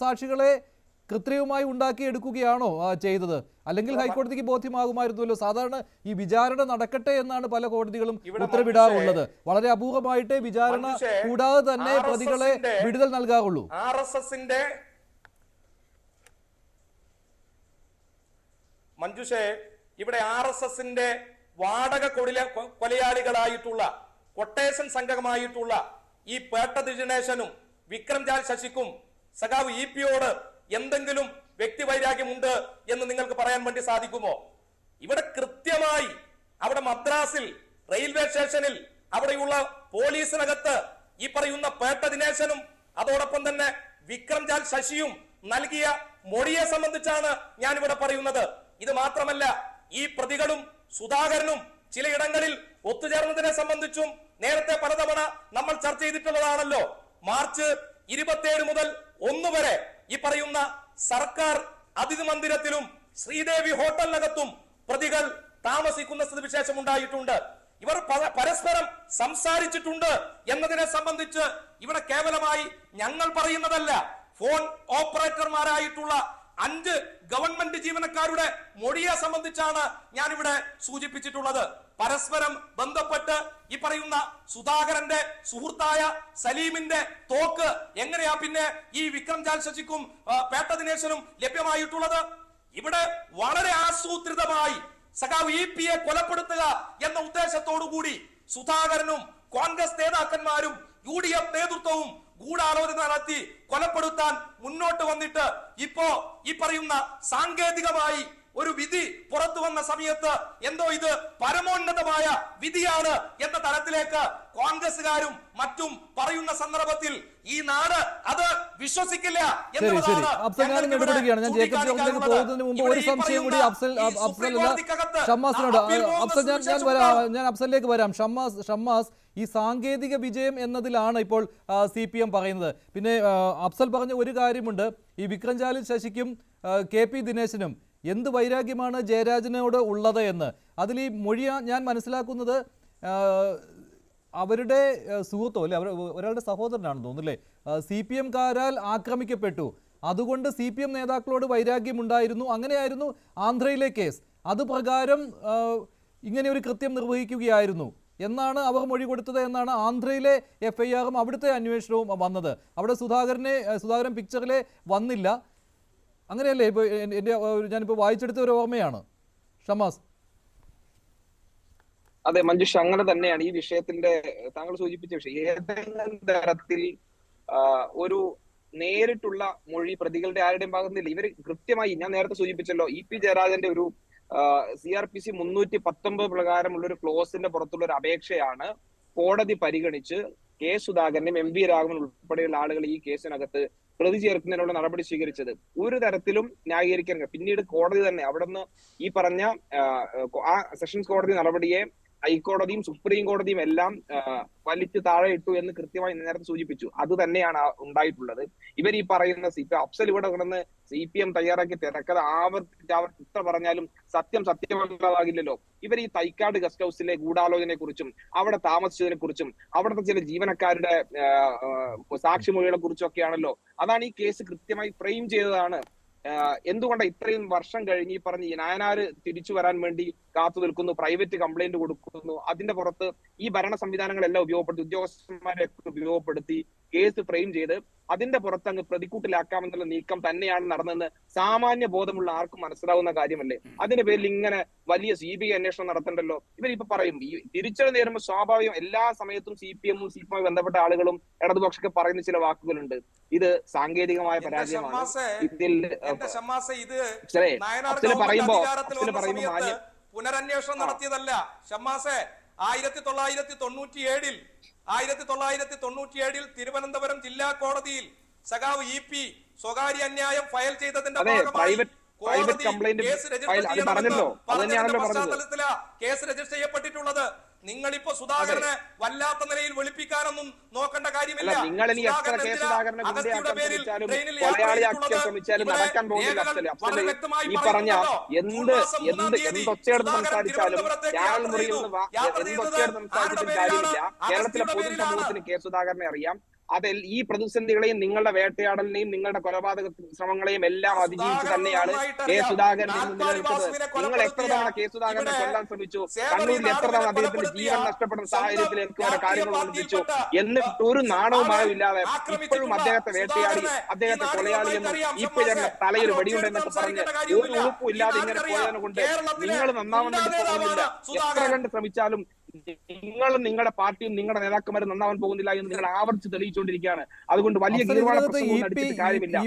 സാക്ഷികളെ കൃത്രിമമായി ഉണ്ടാക്കിയെടുക്കുകയാണോ ചെയ്തത്? അല്ലെങ്കിൽ ഹൈക്കോടതിക്ക് ബോധ്യമാകുമായിരുന്നല്ലോ. സാധാരണ ഈ വിചാരണ നടക്കട്ടെ എന്നാണ് പല കോടതികളും ഉത്തരവിടാറുള്ളത്. വളരെ അപൂർവമായിട്ടേ വിചാരണ കൂടാതെ തന്നെ പ്രതികളെ വിടുതൽ നൽകാറുള്ളൂ. മഞ്ജുഷേ, ഇവിടെ RSSന്റെ വാടക കൊലയാളികളായിട്ടുള്ള കൊട്ടേഷൻ സംഘമായിട്ടുള്ള ഈ പേട്ട ദിനേശനും വിക്രംജാൽ ശശിക്കും സഖാവ് EP-യോട് എന്തെങ്കിലും വ്യക്തിവൈരാഗ്യമുണ്ട് എന്ന് നിങ്ങൾക്ക് പറയാൻ വേണ്ടി സാധിക്കുമോ? ഇവിടെ കൃത്യമായി അവിടെ മദ്രാസിൽ റെയിൽവേ സ്റ്റേഷനിൽ അവിടെയുള്ള പോലീസിനകത്ത് ഈ പറയുന്ന പേട്ട ദിനേശനും അതോടൊപ്പം തന്നെ വിക്രംജാൽ ശശിയും നൽകിയ മൊഴിയെ സംബന്ധിച്ചാണ് ഞാൻ ഇവിടെ പറയുന്നത്. ഇത് മാത്രമല്ല, ഈ പ്രതികളും സുധാകരനും ചിലയിടങ്ങളിൽ ഒത്തുചേർന്നതിനെ സംബന്ധിച്ചും നേരത്തെ പലതവണ നമ്മൾ ചർച്ച ചെയ്തിട്ടുള്ളതാണല്ലോ. മാർച്ച് 27 മുതൽ 1 വരെ ഈ പറയുന്ന സർക്കാർ അതിഥി മന്ദിരത്തിലും ശ്രീദേവി ഹോട്ടലിനകത്തും പ്രതികൾ താമസിക്കുന്ന സ്ഥിതിവിശേഷം ഉണ്ടായിട്ടുണ്ട്. ഇവർ പരസ്പരം സംസാരിച്ചിട്ടുണ്ട് എന്നതിനെ സംബന്ധിച്ച് ഇവിടെ കേവലമായി ഞങ്ങൾ പറയുന്നതല്ല, ഫോൺ ഓപ്പറേറ്റർമാരായിട്ടുള്ള 5 ഗവൺമെന്റ് ജീവനക്കാരുടെ മൊഴിയെ സംബന്ധിച്ചാണ് ഞാനിവിടെ സൂചിപ്പിച്ചിട്ടുള്ളത്. പരസ്പരം ബന്ധപ്പെട്ട് ഈ പറയുന്ന സുധാകരന്റെ സുഹൃത്തായ സലീമിന്റെ തോക്ക് എങ്ങനെയാ പിന്നെ ഈ വിക്രംജാൽ ശശിക്കും പേട്ട ദിനേശനും ലഭ്യമായിട്ടുള്ളത്? ഇവിടെ വളരെ ആസൂത്രിതമായി സഖാവ് EP-യെ കൊലപ്പെടുത്തുക എന്ന ഉദ്ദേശത്തോടുകൂടി സുധാകരനും കോൺഗ്രസ് നേതാക്കന്മാരും UDF നേതൃത്വവും ഗൂഢാലോചന നടത്തി കൊലപ്പെടുത്താൻ മുന്നോട്ട് വന്നിട്ട് ഇപ്പോ ഈ പറയുന്ന സാങ്കേതികമായി ഒരു വിധി പുറത്തു വന്ന സമയത്ത് എന്തോ ഇത് പരമോന്നതമായ വിധിയാണ് എന്ന തലത്തിലേക്ക് കോൺഗ്രസുകാരും മറ്റും പറയുന്ന സന്ദർഭത്തിൽ ഈ നാട് അത് വിശ്വസിക്കില്ല എന്നുള്ളതാണ്. ഞാൻ ജേക്കബ് ജോർജിലേക്ക് പോകുന്നതിന് മുമ്പ് ഒരു സംശയം കൂടി ഷമ്മാസിനോട്. ഞാൻ അഫ്സലിലേക്ക് വരാം. ഷമ്മാസ്, ഈ സാങ്കേതിക വിജയം എന്നതിലാണ് ഇപ്പോൾ CPM പറയുന്നത്. പിന്നെ അഫ്സൽ പറഞ്ഞ ഒരു കാര്യമുണ്ട്, ഈ വിക്രംജാലിൽ ശശിക്കും KP ദിനേശനും എന്ത് വൈരാഗ്യമാണ് ജയരാജനോട് ഉള്ളത് എന്ന്. അതിൽ ഈ മൊഴി ഞാൻ മനസ്സിലാക്കുന്നത് അവരുടെ സുഹൃത്തോ അല്ലെ, ഒരാളുടെ സഹോദരനാണെന്ന് തോന്നുന്നല്ലേ, CPM-കാരാൽ ആക്രമിക്കപ്പെട്ടു. അതുകൊണ്ട് CPM നേതാക്കളോട് വൈരാഗ്യമുണ്ടായിരുന്നു. അങ്ങനെയായിരുന്നു ആന്ധ്രയിലെ കേസ്. അത് പ്രകാരം ഇങ്ങനെ ഒരു കൃത്യം നിർവഹിക്കുകയായിരുന്നു എന്നാണ് അവർ മൊഴി കൊടുത്തത് എന്നാണ് ആന്ധ്രയിലെ FIR-ഉം അവിടുത്തെ അന്വേഷണവും വന്നത്. അവിടെ സുധാകരൻ പിക്ചറിലെ വന്നില്ല. അങ്ങനെയല്ലേ ഇപ്പോൾ ഞാനിപ്പോൾ വായിച്ചെടുത്ത ഒരു ഓർമ്മയാണ്. ഷമാസ്. അതെ മഞ്ജുഷ, അങ്ങനെ തന്നെയാണ് ഈ വിഷയത്തിന്റെ താങ്കൾ സൂചിപ്പിച്ച വിഷയം. ഏതെങ്കിലും തരത്തിൽ ഒരു നേരിട്ടുള്ള മൊഴി പ്രതികളുടെ ആരുടെയും ഭാഗത്തുനിന്നില്ല. ഇവർ കൃത്യമായി, ഞാൻ നേരത്തെ സൂചിപ്പിച്ചല്ലോ, EP ജയരാജന്റെ ഒരു CRPC 319 പ്രകാരമുള്ള ഒരു ക്ലോസിന്റെ പുറത്തുള്ള ഒരു അപേക്ഷയാണ് കോടതി പരിഗണിച്ച് K സുധാകരനും MV രാഘവൻ ഉൾപ്പെടെയുള്ള ആളുകൾ ഈ കേസിനകത്ത് പ്രതി ചേർക്കുന്നതിനുള്ള നടപടി സ്വീകരിച്ചത്. ഒരു തരത്തിലും ന്യായീകരിക്കാൻ. പിന്നീട് കോടതി തന്നെ അവിടുന്ന് ഈ പറഞ്ഞ ആ സെഷൻസ് കോടതി നടപടിയെ ഹൈക്കോടതിയും സുപ്രീം കോടതിയും എല്ലാം വലിച്ചു താഴെ ഇട്ടു എന്ന് കൃത്യമായി നേരത്തെ സൂചിപ്പിച്ചു. അത് തന്നെയാണ് ഉണ്ടായിട്ടുള്ളത്. ഇവർ ഈ പറയുന്ന അഫ്സൽ ഇവിടെ കിടന്ന് CPM തയ്യാറാക്കി തിരക്കഥ ആവർത്തിച്ച് ഇത്ര പറഞ്ഞാലും സത്യമല്ലാതാകില്ലല്ലോ. ഇവർ ഈ തൈക്കാട് ഗസ്റ്റ് ഹൗസിലെ ഗൂഢാലോചനയെ കുറിച്ചും അവിടെ താമസിച്ചതിനെ കുറിച്ചും അവിടുത്തെ ചില ജീവനക്കാരുടെ സാക്ഷിമൊഴികളെ കുറിച്ചൊക്കെയാണല്ലോ. അതാണ് ഈ കേസ് കൃത്യമായി ഫ്രെയിം ചെയ്തതാണ്. എന്തുകൊണ്ടാണ് ഇത്രയും വർഷം കഴിഞ്ഞ് ഈ പറഞ്ഞ് നായനാര് തിരിച്ചു വരാൻ വേണ്ടി കാത്തു നിൽക്കുന്നു, പ്രൈവറ്റ് കംപ്ലൈന്റ് കൊടുക്കുന്നു, അതിന്റെ പുറത്ത് ഈ ഭരണ സംവിധാനങ്ങളെല്ലാം ഉപയോഗപ്പെടുത്തി, ഉദ്യോഗസ്ഥന്മാരെ ഉപയോഗപ്പെടുത്തി കേസ് ഫ്രെയിം ചെയ്ത് അതിന്റെ പുറത്ത് അങ്ങ് പ്രതിക്കൂട്ടിലാക്കാമെന്നുള്ള നീക്കം തന്നെയാണ് നടന്നതെന്ന് സാമാന്യ ബോധമുള്ള ആർക്കും മനസ്സിലാവുന്ന കാര്യമല്ലേ? അതിന്റെ പേരിൽ ഇങ്ങനെ വലിയ CBI അന്വേഷണം നടത്തണ്ടല്ലോ. ഇവരിപ്പോ പറയും ഈ തിരിച്ചടി നേരുമ്പോൾ സ്വാഭാവികം എല്ലാ സമയത്തും CPM-ഉം CPM-മായി ബന്ധപ്പെട്ട ആളുകളും ഇടതുപക്ഷമൊക്കെ പറയുന്ന ചില വാക്കുകളുണ്ട്. ഇത് സാങ്കേതികമായ പരാജയമാണ്. ഇതിൽ പറയുമ്പോ പുനരന്വേഷണം നടത്തിയതല്ല ഷമ്മാസെ. 1997 തിരുവനന്തപുരം ജില്ലാ കോടതിയിൽ സഖാവ് EP സ്വകാര്യ അന്യായം ഫയൽ ചെയ്തതിന്റെ ഭാഗമായി കേസ് രജിസ്റ്റർ ചെയ്യപ്പെട്ടിട്ടുള്ളത്. നിങ്ങളിപ്പോ സുധാകരനെ വല്ലാത്ത നിലയിൽ വെളുപ്പിക്കാനൊന്നും നോക്കേണ്ട കാര്യമില്ല. കേരളത്തിലെ പൊതുസമൂഹത്തിന് K സുധാകരനെ അറിയാം. അതിൽ ഈ പ്രതിസന്ധികളെയും നിങ്ങളുടെ വേട്ടയാടലിനെയും നിങ്ങളുടെ കൊലപാതക ശ്രമങ്ങളെയും എല്ലാം അതിജീവിച്ച് തന്നെയാണ് കെ സുധാകരൻ ഇന്ന് നിലനിൽക്കുന്നത്. നിങ്ങൾ എത്ര തവണ കെ സുധാകരനെ കൊല്ലാൻ ശ്രമിച്ചു, കണ്ണൂരിൽ എത്ര തവണ അദ്ദേഹത്തിന്റെ ജീവൻ നഷ്ടപ്പെടുന്ന സാഹചര്യത്തിൽ എനിക്ക് വരെ കാര്യങ്ങൾ ഒന്നിപ്പിച്ചു, എന്നിട്ട് ഒരു നാണവും മാനവും ഇപ്പോഴും അദ്ദേഹത്തെ വേട്ടയാടി അദ്ദേഹത്തെ കൊലയാളിയെന്നും ഈ പേരിന്റെ തലയിൽ വെടിയുണ്ടെന്നൊക്കെ പറഞ്ഞ് ഒരു ഉറപ്പും ഇല്ലാതെ ഇങ്ങനെ പോയതിനെ കൊണ്ട് നിങ്ങൾ നന്നാവാൻ വേണ്ടി പോകുന്നില്ല. എത്ര കണ്ട് ശ്രമിച്ചാലും നിങ്ങളും നിങ്ങളുടെ പാർട്ടിയും നിങ്ങളുടെ നേതാക്കന്മാരും നന്നാവാൻ പോകുന്നില്ല എന്ന് നിങ്ങൾ ആവർത്തിച്ച് തെളിയിച്ചുകൊണ്ടിരിക്കുകയാണ്. അതുകൊണ്ട് വലിയ കാര്യമില്ല.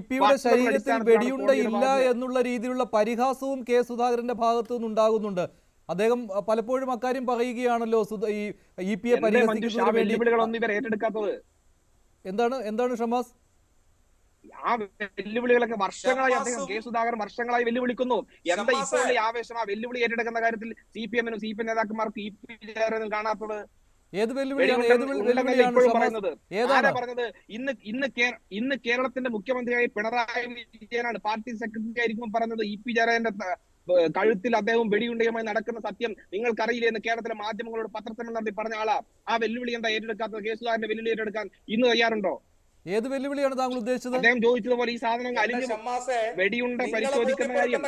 ശരീരത്തിൽ വെടിയുണ്ട ഇല്ല എന്നുള്ള രീതിയിലുള്ള പരിഹാസവും കെ സുധാകരന്റെ ഭാഗത്തു നിന്നുണ്ടാകുന്നുണ്ട്. അദ്ദേഹം പലപ്പോഴും അക്കാര്യം പറയുകയാണല്ലോ. ഈ പി എ പരിഹസിക്കുന്നതിന് വേണ്ടി ഇവർ ഏറ്റെടുക്കാത്തത് എന്താണ് ഷമാസ്? ആ വെല്ലുവിളികളൊക്കെ വർഷങ്ങളായി അദ്ദേഹം കെ സുധാകരൻ വർഷങ്ങളായി വെല്ലുവിളിക്കുന്നു. എന്താ ഇപ്പോൾ ഈ ആവേശം ആ വെല്ലുവിളി ഏറ്റെടുക്കുന്ന കാര്യത്തിൽ CPM-നും CPM നേതാക്കന്മാർക്ക് കാണാത്തത്? ഏത് വെല്ലുവിളിയാണ് പറയുന്നത്? ആരാ പറഞ്ഞത്? ഇന്ന് കേരളത്തിന്റെ മുഖ്യമന്ത്രിയായി പിണറായി വിജയനാണ് പാർട്ടി സെക്രട്ടറി ആയിരിക്കും പറഞ്ഞത് EP ജയരാജന്റെ കഴുത്തിൽ അദ്ദേഹം വെടിയുണ്ടയുമായി നടക്കുന്ന സത്യം നിങ്ങൾക്കറിയില്ല എന്ന് കേരളത്തിലെ മാധ്യമങ്ങളോട് പത്രസമ്മേളനം നടത്തി പറഞ്ഞ ആളാ. ആ വെല്ലുവിളി എന്താ ഏറ്റെടുക്കാത്തത്? കെ സുധാകരന്റെ വെല്ലുവിളി ഏറ്റെടുക്കാൻ ഇന്ന് തയ്യാറുണ്ടോ? ഏത് വെല്ലുവിളിയാണ് താങ്കൾ ഉദ്ദേശിച്ചത്? അദ്ദേഹം ചോദിച്ചതുപോലെ ഈ സാധനങ്ങൾ അലിഞ്ഞു വെടിയുണ്ട പരിശോധിക്കുന്ന കാര്യം,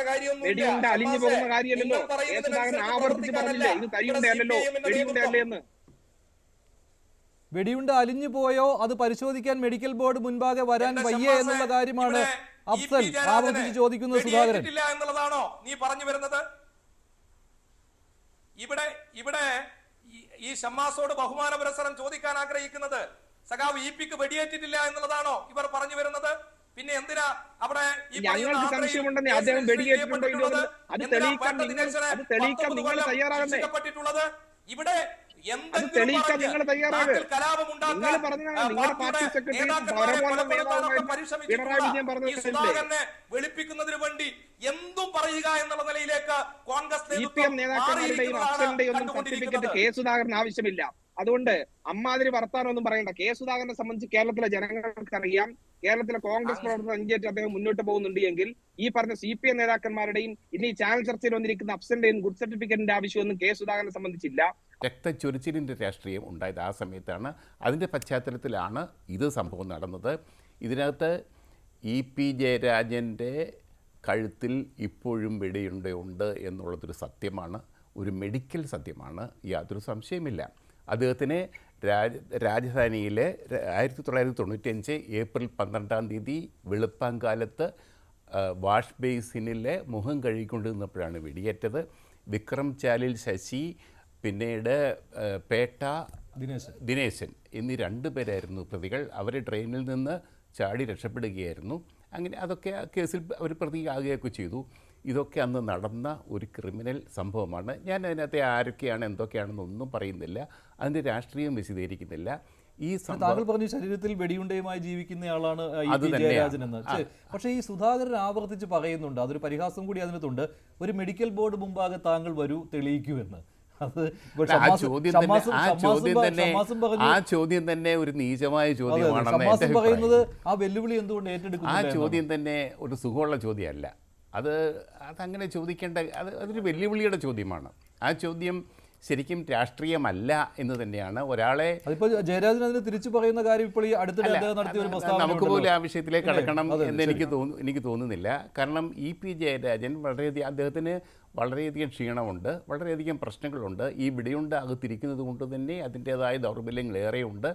വെടിയുണ്ട അലിഞ്ഞു പോകുന്ന കാര്യമല്ലല്ലോ. കെ സുധാകരൻ ആവർത്തിച്ച് പറഞ്ഞില്ലേ ഇത് തരിയുണ്ടല്ലോ, വെടിയുണ്ടല്ലേ എന്ന്. വെടിയുണ്ട അലിഞ്ഞു പോയോ അത് പരിശോധിക്കാൻ മെഡിക്കൽ ബോർഡ് മുൻപാകെ വരാൻ വയ്യ എന്നുള്ള കാര്യമാണ് അഫ്സൽ ആവർത്തിച്ച് ചോദിക്കുന്നത്. സുധാകരൻ എന്നുള്ളതാണോ നീ പറഞ്ഞു വരുന്നത്? ഇവിടെ ഈ ഷമ്മാസോട് ബഹുമാന പുരസ്സരം ചോദിക്കാൻ ആഗ്രഹിക്കുന്നത് സഖാവ് EP-ക്ക് വെടിയേറ്റിട്ടില്ല എന്നുള്ളതാണോ ഇവർ പറഞ്ഞു വരുന്നത്? പിന്നെ എന്തിനാ അവിടെ ഞങ്ങൾക്ക് സംശയമുണ്ടെന്ന് അദ്ദേഹം വെടിയേറ്റിട്ടുണ്ടോ അത് തെളിയിക്കാൻ നിങ്ങൾ തയ്യാറാകണ്ടേ? ഇവിടെ തെളിയിക്കാൻ നിങ്ങൾ തയ്യാറാകെ. നിങ്ങൾ പറഞ്ഞതാണ് നിങ്ങളുടെ പാർട്ടി സെക്രട്ടറി പിണറായി വിജയൻ പറഞ്ഞത് വെളുപ്പിക്കുന്നതിന് വേണ്ടി എന്തും പറയുക എന്നുള്ള നിലയിലേക്ക് കോൺഗ്രസ് CPM നേതാക്കന്മാരുടെയും അഫ്സലിന്റെയും ഒന്നും സർട്ടിഫിക്കറ്റ് കെ സുധാകരൻ ആവശ്യമില്ല. അതുകൊണ്ട് അമ്മാതിരി വർത്താനൊന്നും പറയണ്ട. കെ സുധാകരനെ സംബന്ധിച്ച് കേരളത്തിലെ ജനങ്ങൾക്കറിയാം. കേരളത്തിലെ കോൺഗ്രസ് പ്രവർത്തകർ അഞ്ചേറ്റ് അദ്ദേഹം മുന്നോട്ട് പോകുന്നുണ്ട് എങ്കിൽ ഈ പറഞ്ഞ CPM നേതാക്കന്മാരുടെയും ഇനി ചാനൽ ചർച്ചയിൽ വന്നിരിക്കുന്ന അഫ്സലിന്റെയും ഗുഡ് സർട്ടിഫിക്കറ്റിന്റെ ആവശ്യമൊന്നും കെ സുധാകരനെ സംബന്ധിച്ചില്ല. രക്തച്ചൊരിച്ചിലിൻ്റെ രാഷ്ട്രീയം ഉണ്ടായത് ആ സമയത്താണ്. അതിൻ്റെ പശ്ചാത്തലത്തിലാണ് ഇത് സംഭവം നടന്നത്. ഇതിനകത്ത് EP ജയരാജൻ്റെ കഴുത്തിൽ ഇപ്പോഴും വെടിയുണ്ടയുണ്ട് എന്നുള്ളതൊരു സത്യമാണ്, ഒരു മെഡിക്കൽ സത്യമാണ്, യാതൊരു സംശയമില്ല. അദ്ദേഹത്തിന് രാജധാനിയിലെ 1995 ഏപ്രിൽ 12 വെളുപ്പാങ്കാലത്ത് വാഷ് ബേസിനിലെ മുഖം കഴുകിക്കൊണ്ടിരുന്നപ്പോഴാണ് വെടിയേറ്റത്. വിക്രം ചാലിൽ ശശി, പിന്നീട് പേട്ട ദിനേശൻ എന്നീ 2 പേരായിരുന്നു പ്രതികൾ. അവർ ട്രെയിനിൽ നിന്ന് ചാടി രക്ഷപ്പെടുകയായിരുന്നു. അങ്ങനെ അതൊക്കെ കേസിൽ അവർ പ്രതിയാകുകയൊക്കെ ചെയ്തു. ഇതൊക്കെ അന്ന് നടന്ന ഒരു ക്രിമിനൽ സംഭവമാണ്. ഞാൻ അതിനകത്തെ ആരൊക്കെയാണ് എന്തൊക്കെയാണെന്നൊന്നും പറയുന്നില്ല, അതിൻ്റെ രാഷ്ട്രീയം വിശദീകരിക്കുന്നില്ല. ഈ താങ്കൾ പറഞ്ഞു ശരീരത്തിൽ വെടിയുണ്ടയുമായി ജീവിക്കുന്നയാളാണ് ജയരാജൻ എന്ന്. പക്ഷേ ഈ സുധാകരൻ ആവർത്തിച്ച് പറയുന്നുണ്ട്, അതൊരു പരിഹാസം കൂടി അതിനകത്തുണ്ട്, ഒരു മെഡിക്കൽ ബോർഡ് മുമ്പാകെ താങ്കൾ വരൂ തെളിയിക്കൂ എന്ന്. ആ ചോദ്യം തന്നെ ഒരു നീചമായ ചോദ്യമാണെന്ന് പറയുന്നത്. ആ വെല്ലുവിളി എന്തുകൊണ്ട് ഏറ്റെടുക്കുന്നു? ആ ചോദ്യം തന്നെ ഒരു സുഖമുള്ള ചോദ്യമല്ല. അതങ്ങനെ ചോദിക്കേണ്ട, അതൊരു വെല്ലുവിളിയുടെ ചോദ്യമാണ്. ആ ചോദ്യം ശരിക്കും രാഷ്ട്രീയമല്ല എന്ന് തന്നെയാണ്. ഒരാളെ ജയരാജൻ അതിന് തിരിച്ചു പറയുന്ന കാര്യം ഇപ്പോൾ ഈ അടുത്തിടെ നടത്തിയ ഒരു പ്രസ്താവന നമുക്ക് പോലും ആ വിഷയത്തിലേക്ക് കടക്കണം എന്ന് എനിക്ക് തോന്നുന്നില്ല. കാരണം EP ജയരാജൻ അദ്ദേഹത്തിന് വളരെയധികം ക്ഷീണമുണ്ട്, വളരെയധികം പ്രശ്നങ്ങളുണ്ട്. ഈ വെടിയുണ്ട അകത്തിരിക്കുന്നത് കൊണ്ട് തന്നെ അതിൻ്റെതായ ദൗർബല്യങ്ങൾ ഏറെയുണ്ട്.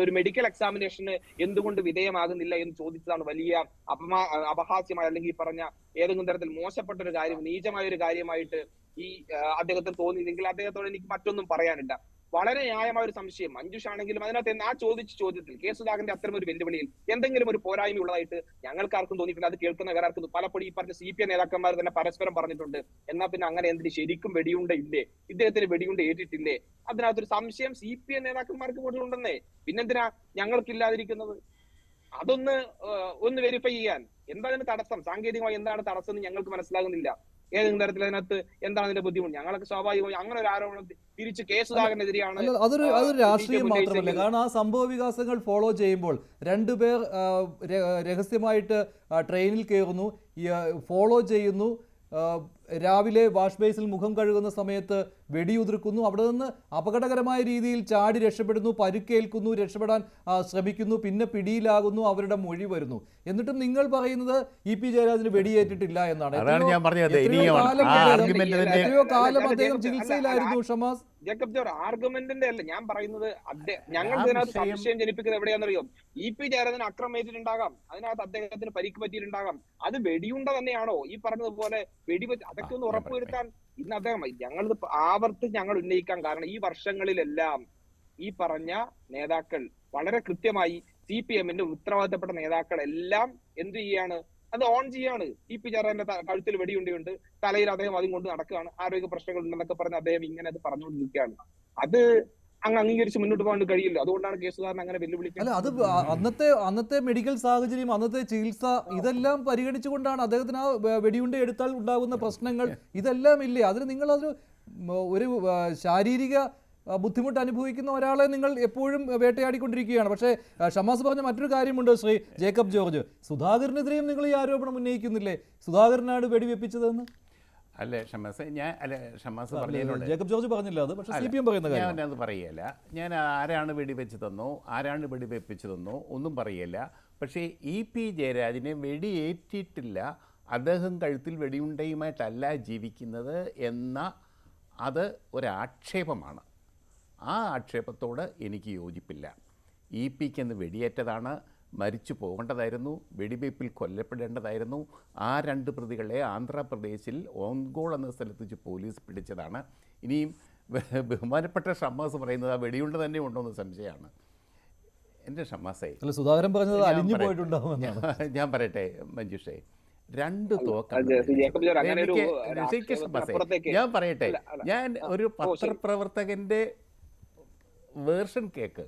ഒരു മെഡിക്കൽ എക്സാമിനേഷന് എന്തുകൊണ്ട് വിധേയമാകുന്നില്ല എന്ന് ചോദിച്ചതാണ് വലിയ അപഹാസ്യമായ അല്ലെങ്കിൽ പറഞ്ഞ ഏതെങ്കിലും തരത്തിൽ മോശപ്പെട്ട ഒരു കാര്യം, നീചമായ ഒരു കാര്യമായിട്ട് ഈ അദ്ദേഹത്തിന് തോന്നിയില്ലെങ്കിൽ അദ്ദേഹത്തോട് എനിക്ക് മറ്റൊന്നും പറയാനില്ല. വളരെ ന്യായമായ ഒരു സംശയം മഞ്ജുഷാണെങ്കിലും അതിനകത്ത് ആ ചോദ്യത്തിൽ കെ സുധാകരന്റെ അത്തരം ഒരു വെല്ലുവിളിയിൽ എന്തെങ്കിലും ഒരു പോരായ്മ ഉള്ളതായിട്ട് ഞങ്ങൾക്കാർക്കും തോന്നിയിട്ടില്ല. അത് കേൾക്കുന്ന വേറാർക്കും പലപ്പോഴും ഈ പറഞ്ഞ CPM നേതാക്കന്മാർ തന്നെ പരസ്പരം പറഞ്ഞിട്ടുണ്ട്. എന്നാൽ പിന്നെ അങ്ങനെ എന്തിന് ശരിക്കും വെടിയുണ്ട ഇല്ലേ, ഇദ്ദേഹത്തിന് വെടിയുണ്ട ഏറ്റിട്ടില്ലേ? അതിനകത്തൊരു സംശയം CPM നേതാക്കന്മാർക്ക് കൂടെ ഉണ്ടെന്നേ. പിന്നെന്തിനാ ഞങ്ങൾക്കില്ലാതിരിക്കുന്നത്? ഒന്ന് വെരിഫൈ ചെയ്യാൻ എന്താണ് തടസ്സം, സാങ്കേതികമായി എന്താണ് തടസ്സം എന്ന് ഞങ്ങൾക്ക് മനസ്സിലാകുന്നില്ല. ഏതെങ്കിലും തരത്തിൽ അതിനകത്ത് എന്താണ് അതിന്റെ ബുദ്ധിമുട്ട്? ഞങ്ങളൊക്കെ സ്വാഭാവികമായി അങ്ങനെ ഒരു ആരോപണം തിരിച്ച് കെ സുധാകരനെതിരെയാണ്. അതൊരു രാഷ്ട്രീയം മാത്രമല്ല. കാരണം ആ സംഭവ വികാസങ്ങൾ ഫോളോ ചെയ്യുമ്പോൾ 2 പേർ രഹസ്യമായിട്ട് ട്രെയിനിൽ കയറുന്നു, ഫോളോ ചെയ്യുന്നു, രാവിലെ വാഷ് ബേസിൽ മുഖം കഴുകുന്ന സമയത്ത് വെടിയുതിർക്കുന്നു, അവിടെ നിന്ന് അപകടകരമായ രീതിയിൽ ചാടി രക്ഷപ്പെടുന്നു, പരുക്കേൽക്കുന്നു, രക്ഷപ്പെടാൻ ശ്രമിക്കുന്നു, പിന്നെ പിടിയിലാകുന്നു, അവരുടെ മൊഴി വരുന്നു. എന്നിട്ടും നിങ്ങൾ പറയുന്നത് EP ജയരാജന് വെടിയേറ്റിട്ടില്ല എന്നാണ്. എത്രയോ കാലം അദ്ദേഹം ചികിത്സയിലായിരുന്നു. ഷമാസ്, ജേക്കബ് ജോർ ആർഗ്യുമെന്റിന്റെ അല്ല ഞാൻ പറയുന്നത്. ഞങ്ങൾ ഇതിനകത്ത് സംശയം ജനിപ്പിക്കുന്നത് എവിടെയാണെന്നറിയോ? EP ജയരാജന് ആക്രമിച്ചിട്ടുണ്ടാകാം, അതിനകത്ത് അദ്ദേഹത്തിന് പരിക്ക് പറ്റിയിട്ടുണ്ടാകാം. അത് വെടിയുണ്ട തന്നെയാണോ ഈ പറഞ്ഞതുപോലെ വെടിവെച്ച്? അതൊക്കെ ഒന്ന് ഉറപ്പുവരുത്താൻ ഇന്ന് അദ്ദേഹം ഞങ്ങൾ ആവർത്തിച്ച് ഞങ്ങൾ ഉന്നയിക്കാൻ കാരണം ഈ വർഷങ്ങളിലെല്ലാം ഈ പറഞ്ഞ നേതാക്കൾ വളരെ കൃത്യമായി CPM-ന്റെ ഉത്തരവാദിത്തപ്പെട്ട നേതാക്കൾ എല്ലാം എന്ത് ചെയ്യാണ്? അത് ഓൺ ചെയ്യാണ്. EP ജയരാജന്റെ കഴുത്തിൽ വെടിയുണ്ടുണ്ട്, തലയിൽ അദ്ദേഹം അതും കൊണ്ട് നടക്കുകയാണ്, ആരോഗ്യ പ്രശ്നങ്ങൾ ഉണ്ടെന്നൊക്കെ പറഞ്ഞ് അദ്ദേഹം ഇങ്ങനെ അത് പറഞ്ഞുകൊണ്ടിരിക്കുകയാണ്. അത് അങ്ങ് അംഗീകരിച്ച് മുന്നോട്ട് പോകാൻ കഴിയില്ല. അതുകൊണ്ടാണ് കെ സുധാകരൻ അങ്ങനെ വെല്ലുവിളിക്കുന്നത്. അല്ല, അത് അന്നത്തെ മെഡിക്കൽ സാഹചര്യം, അന്നത്തെ ചികിത്സ, ഇതെല്ലാം പരിഗണിച്ചുകൊണ്ടാണ് അദ്ദേഹത്തിന് ആ വെടിയുണ്ട എടുത്താൽ ഉണ്ടാകുന്ന പ്രശ്നങ്ങൾ ഇതെല്ലാം ഇല്ലേ? അതിന് നിങ്ങളതൊരു ഒരു ശാരീരിക ബുദ്ധിമുട്ട് അനുഭവിക്കുന്ന ഒരാളെ നിങ്ങൾ എപ്പോഴും വേട്ടയാടിക്കൊണ്ടിരിക്കുകയാണ്. പക്ഷേ ഷമാസ് പറഞ്ഞ മറ്റൊരു കാര്യമുണ്ട് ശ്രീ ജേക്കബ് ജോർജ്, സുധാകരനെതിരെയും നിങ്ങൾ ഈ ആരോപണം ഉന്നയിക്കുന്നില്ലേ? സുധാകരനാണ് വെടിവെപ്പിച്ചതെന്ന്. അല്ലേ ഷമാസ്? ഷമാസ് പറഞ്ഞതിനോട് ജേക്കബ് ജോർജ് പറഞ്ഞില്ല അത്, പക്ഷേ CPM പറയുന്ന കാര്യം ഞാനത് പറയല്ല. ഞാൻ ആരാണ് വെടിവെച്ചതെന്നോ ആരാണ് വെടിവെപ്പിച്ചതെന്നോ ഒന്നും പറയല്ല. പക്ഷേ EP ജയരാജനെ വെടിയേറ്റിട്ടില്ല, അദ്ദേഹം കഴുത്തിൽ വെടിയുണ്ടയുമായിട്ടല്ല ജീവിക്കുന്നത് എന്ന അത് ഒരാക്ഷേപമാണ്. ആ ആക്ഷേപത്തോട് എനിക്ക് യോജിപ്പില്ല. EPക്കെന്ന് വെടിയേറ്റതാണ്, മരിച്ചു പോകേണ്ടതായിരുന്നു, വെടിവയ്പ്പിൽ കൊല്ലപ്പെടേണ്ടതായിരുന്നു. ആ 2 പ്രതികളെ ആന്ധ്രാപ്രദേശിൽ ഓങ്കോൾ എന്ന സ്ഥലത്ത് വെച്ച് പോലീസ് പിടിച്ചതാണ്. ഇനിയും ബഹുമാനപ്പെട്ട ഷമാസ് പറയുന്നത് ആ വെടിയുണ്ട തന്നെ ഉണ്ടോയെന്ന് സംശയമാണ്. എൻ്റെ ഷമാസേ, സുധാകരൻ പറഞ്ഞത് അലിഞ്ഞു പോയിട്ടുണ്ടാവും. ഞാൻ പറയട്ടെ മഞ്ജുഷേ, 2 തോക്കാണ്. ഞാൻ പറയട്ടെ, ഞാൻ ഒരു പത്രപ്രവർത്തകൻ്റെ വേർഷൻ കേക്ക്.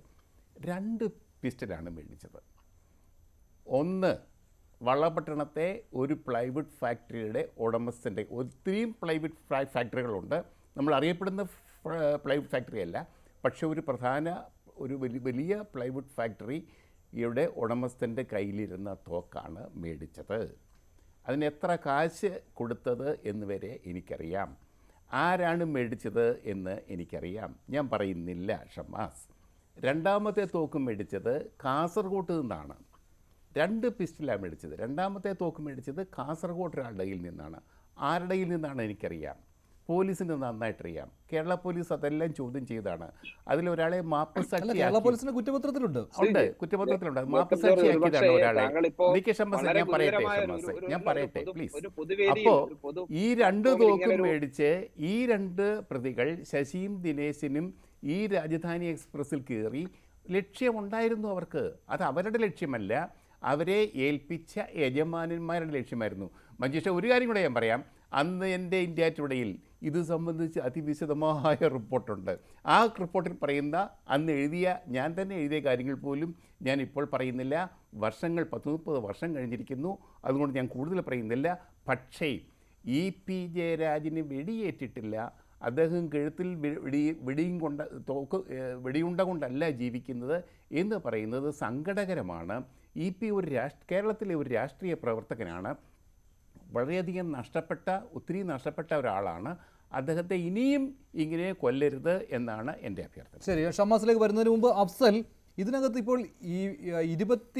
2 പിസ്റ്റലാണ് മേടിച്ചത്. ഒന്ന് വളപട്ടണത്തെ ഒരു പ്ലൈവുഡ് ഫാക്ടറിയുടെ ഉടമസ്ഥൻ്റെ, ഒത്തിരിയും പ്ലൈവുഡ് ഫാക്ടറികളുണ്ട്, നമ്മൾ അറിയപ്പെടുന്ന പ്ലൈവുഡ് ഫാക്ടറി അല്ല, പക്ഷെ ഒരു വലിയ പ്ലൈവുഡ് ഫാക്ടറിയുടെ ഉടമസ്ഥൻ്റെ കയ്യിലിരുന്ന തോക്കാണ് മേടിച്ചത്. അതിന് എത്ര കാശ് കൊടുത്തത് എന്ന് വരെ എനിക്കറിയാം. ആരാണ് മേടിച്ചത് എന്ന് എനിക്കറിയാം. ഞാൻ പറയുന്നില്ല ഷമാസ്. 2ാമത്തെ തോക്ക് മേടിച്ചത് കാസർഗോഡ് നിന്നാണ്. 2 പിസ്റ്റലാണ് മേടിച്ചത്. 2ാമത്തെ തോക്ക് മേടിച്ചത് കാസർഗോഡ് ഒരാളുടെ കയ്യിൽ നിന്നാണ്. ആരുടെ കയ്യിൽ നിന്നാണ് എനിക്കറിയാം, പോലീസിന് നന്നായിട്ടറിയാം. കേരള പോലീസ് അതെല്ലാം ചോദ്യം ചെയ്താണ്. അതിലൊരാളെ മാപ്പുസാക്ഷിയാക്കി കുറ്റപത്രത്തിലുണ്ട്. കുറ്റപത്രത്തിലുണ്ട്. മാപ്പുസാക്ഷിയാക്കിയതാണ് ഒരാളെ. ഞാൻ പറയട്ടെ പ്ലീസ്. അപ്പോൾ ഈ 2 തോക്കും മേടിച്ച് ഈ 2 പ്രതികൾ ശശിയും ദിനേശിനും ഈ രാജധാനി എക്സ്പ്രസ്സിൽ കയറി. ലക്ഷ്യമുണ്ടായിരുന്നു അവർക്ക്. അത് അവരുടെ ലക്ഷ്യമല്ല, അവരെ ഏൽപ്പിച്ച യജമാനന്മാരുടെ ലക്ഷ്യമായിരുന്നു. മഞ്ജുഷ, ഒരു കാര്യം കൂടെ ഞാൻ പറയാം. അന്ന് എൻ്റെ ഇന്ത്യ ടുഡേയിൽ ഇത് സംബന്ധിച്ച് അതിവിശദമായ റിപ്പോർട്ടുണ്ട്. ആ റിപ്പോർട്ടിൽ പറയുന്ന അന്ന് ഞാൻ തന്നെ എഴുതിയ കാര്യങ്ങൾ പോലും ഞാൻ ഇപ്പോൾ പറയുന്നില്ല. വർഷങ്ങൾ 10-30 വർഷം കഴിഞ്ഞിരിക്കുന്നു, അതുകൊണ്ട് ഞാൻ കൂടുതൽ പറയുന്നില്ല. പക്ഷേ EP ജയരാജന് വെടിയേറ്റിട്ടില്ല. അദ്ദേഹം കഴുത്തിൽ വെടിയുണ്ട കൊണ്ടല്ല ജീവിക്കുന്നത് എന്ന് പറയുന്നത് സങ്കടകരമാണ്. EP കേരളത്തിലെ ഒരു രാഷ്ട്രീയ പ്രവർത്തകനാണ്. വളരെയധികം ഒത്തിരി നഷ്ടപ്പെട്ട ഒരാളാണ്. അദ്ദേഹത്തെ ഇനിയും ഇങ്ങനെ കൊല്ലരുത് എന്നാണ് എൻ്റെ അഭ്യർത്ഥന. ശരി, ഷമാസിലേക്ക് വരുന്നതിന് മുമ്പ് അഫ്സൽ, ഇതിനകത്ത് ഇപ്പോൾ ഈ